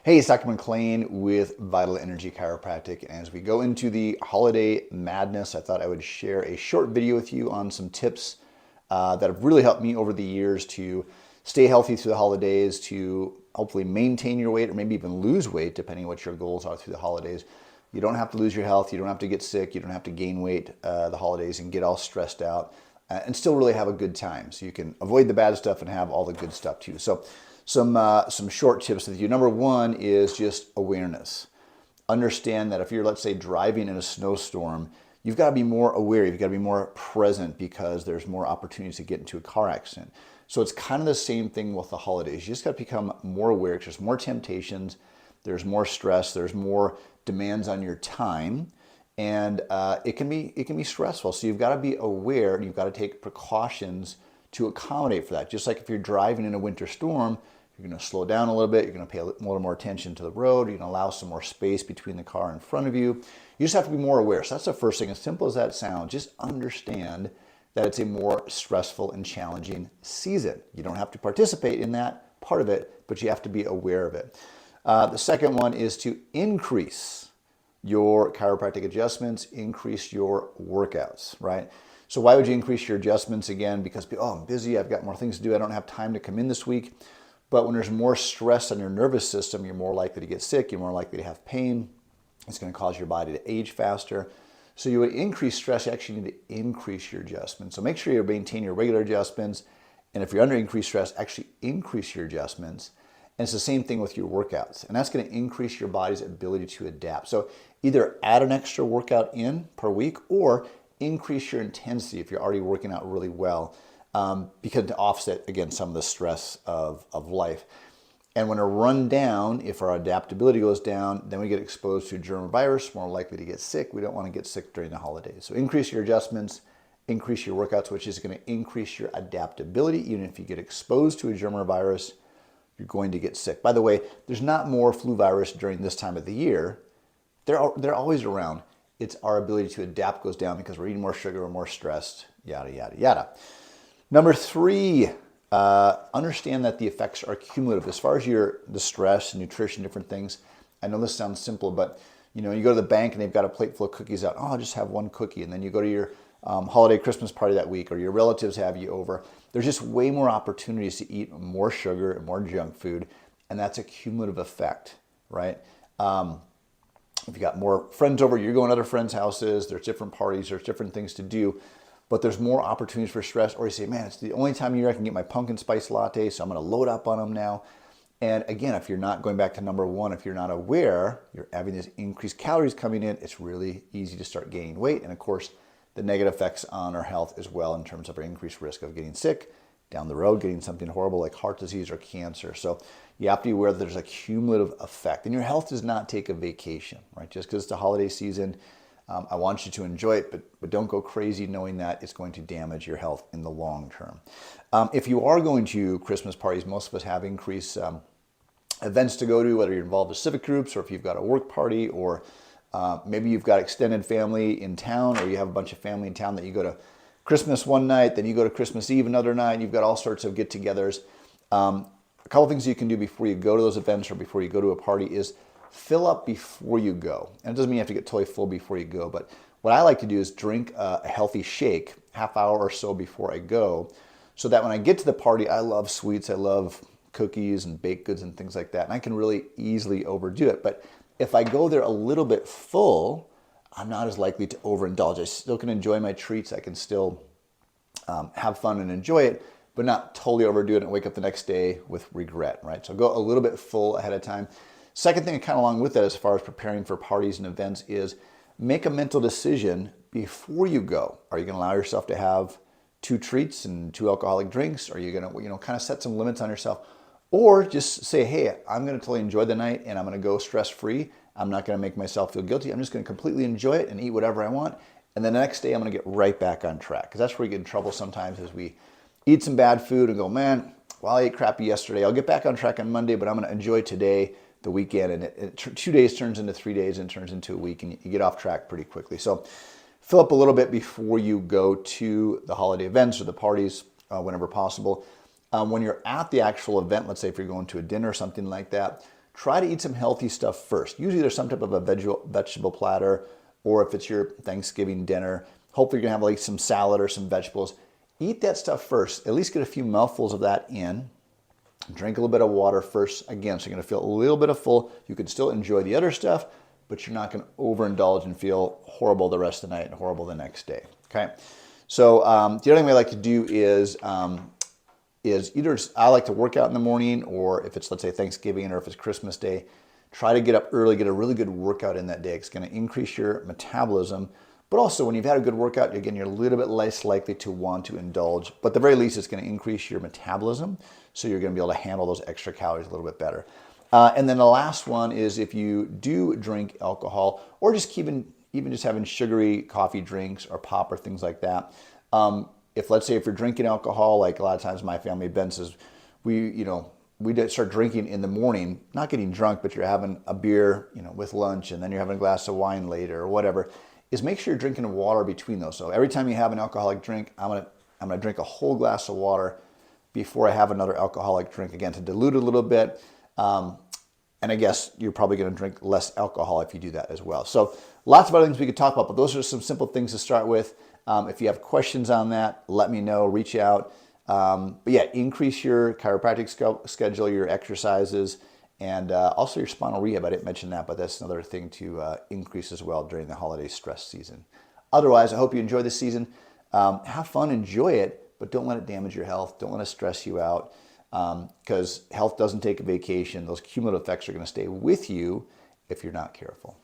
Hey, it's Dr. McLean with Vital Energy Chiropractic. And as we go into the holiday madness, I thought I would share a short video with you on some tips that have really helped me over the years to stay healthy through the holidays, to hopefully maintain your weight or maybe even lose weight, depending on what your goals are through the holidays. You don't have to lose your health. You don't have to get sick. You don't have to gain weight the holidays and get all stressed out and still really have a good time. So you can avoid the bad stuff and have all the good stuff too. So some short tips with you. Number one is just awareness. Understand that if you're, let's say, driving in a snowstorm, you've got to be more aware. You've got to be more present because there's more opportunities to get into a car accident. So it's kind of the same thing with the holidays. You just got to become more aware. There's more temptations. There's more stress. There's more demands on your time. And it can be stressful. So you've got to be aware and you've got to take precautions to accommodate for that. Just like if you're driving in a winter storm, you're going to slow down a little bit. You're going to pay a little more attention to the road. You're going to allow some more space between the car in front of you. You just have to be more aware. So that's the first thing. As simple as that sounds, just understand that it's a more stressful and challenging season. You don't have to participate in that part of it, but you have to be aware of it. The second one is to increase your chiropractic adjustments, increase your workouts, right? So why would you increase your adjustments again? Because, oh, I'm busy, I've got more things to do, I don't have time to come in this week. But when there's more stress on your nervous system, you're more likely to get sick, you're more likely to have pain. It's going to cause your body to age faster. So you would increase stress, you actually need to increase your adjustments. So make sure you maintain your regular adjustments. And if you're under increased stress, actually increase your adjustments. And it's the same thing with your workouts. And that's going to increase your body's ability to adapt. So either add an extra workout in per week or increase your intensity if you're already working out really well, because to offset, again, some of the stress of life. And when a run down, if our adaptability goes down, then we get exposed to germ or virus, more likely to get sick. We don't want to get sick during the holidays. So increase your adjustments, increase your workouts, which is going to increase your adaptability. Even if you get exposed to a germ or virus, you're going to get sick. By the way, there's not more flu virus during this time of the year. They're always around. It's our ability to adapt goes down because we're eating more sugar, we're more stressed, yada, yada, yada. Number three, understand that the effects are cumulative. As far as the stress, nutrition, different things, I know this sounds simple, but you go to the bank and they've got a plate full of cookies out. Oh, I'll just have one cookie. And then you go to your holiday Christmas party that week, or your relatives have you over. There's just way more opportunities to eat more sugar and more junk food, and that's a cumulative effect, right? If you got more friends over, you're going to other friends' houses, there's different parties, there's different things to do, but there's more opportunities for stress. Or you say, man, it's the only time of year I can get my pumpkin spice latte, so I'm going to load up on them now. And again, if you're not going back to number one, if you're not aware, you're having these increased calories coming in, it's really easy to start gaining weight. And of course, the negative effects on our health as well in terms of our increased risk of getting sick down the road, getting something horrible like heart disease or cancer. So you have to be aware that there's a cumulative effect. And your health does not take a vacation, right? Just because it's the holiday season, I want you to enjoy it, but don't go crazy knowing that it's going to damage your health in the long term. If you are going to Christmas parties, most of us have increased events to go to, whether you're involved with civic groups or if you've got a work party, or maybe you've got extended family in town, or you have a bunch of family in town that you go to Christmas one night, then you go to Christmas Eve another night, and you've got all sorts of get-togethers. A couple things you can do before you go to those events or before you go to a party is fill up before you go. And it doesn't mean you have to get totally full before you go, but what I like to do is drink a healthy shake half hour or so before I go, so that when I get to the party, I love sweets, I love cookies and baked goods and things like that, and I can really easily overdo it. But if I go there a little bit full, I'm not as likely to overindulge. I still can enjoy my treats. I can still have fun and enjoy it, but not totally overdo it and wake up the next day with regret, right? So go a little bit full ahead of time. Second thing, kind of along with that, as far as preparing for parties and events, is make a mental decision before you go. Are you going to allow yourself to have 2 treats and 2 alcoholic drinks? Are you going to, kind of set some limits on yourself? Or just say, hey, I'm going to totally enjoy the night and I'm going to go stress-free. I'm not going to make myself feel guilty. I'm just going to completely enjoy it and eat whatever I want. And then the next day I'm going to get right back on track. Because that's where we get in trouble sometimes, is we eat some bad food and go, man, well, I ate crappy yesterday. I'll get back on track on Monday, but I'm going to enjoy today, the weekend. And 2 days turns into 3 days and turns into a week, and you get off track pretty quickly. So fill up a little bit before you go to the holiday events or the parties whenever possible. When you're at the actual event, let's say if you're going to a dinner or something like that, try to eat some healthy stuff first. Usually there's some type of a vegetable platter, or if it's your Thanksgiving dinner, hopefully you're gonna have like some salad or some vegetables. Eat that stuff first. At least get a few mouthfuls of that in. Drink a little bit of water first. Again, so you're gonna feel a little bit of full. You can still enjoy the other stuff, but you're not gonna overindulge and feel horrible the rest of the night and horrible the next day, okay? So the other thing we like to do is either I like to work out in the morning, or if it's, let's say, Thanksgiving or if it's Christmas Day, try to get up early, get a really good workout in that day. It's gonna increase your metabolism. But also, when you've had a good workout, again, you're a little bit less likely to want to indulge. But at the very least, it's going to increase your metabolism, so you're going to be able to handle those extra calories a little bit better. And then the last one is if you do drink alcohol, or just even just having sugary coffee drinks or pop or things like that. If, let's say, if you're drinking alcohol, like a lot of times my family, Ben says, we start drinking in the morning, not getting drunk, but you're having a beer, with lunch, and then you're having a glass of wine later or whatever. Is make sure you're drinking water between those. So every time you have an alcoholic drink, I'm gonna drink a whole glass of water before I have another alcoholic drink, again, to dilute it a little bit. And I guess you're probably gonna drink less alcohol if you do that as well. So lots of other things we could talk about, but those are some simple things to start with. If you have questions on that, let me know, reach out. But yeah, increase your chiropractic schedule, your exercises, and also your spinal rehab. I didn't mention that, but that's another thing to increase as well during the holiday stress season. Otherwise, I hope you enjoy this season. Have fun, enjoy it, but don't let it damage your health. Don't let it stress you out, because health doesn't take a vacation. Those cumulative effects are going to stay with you if you're not careful.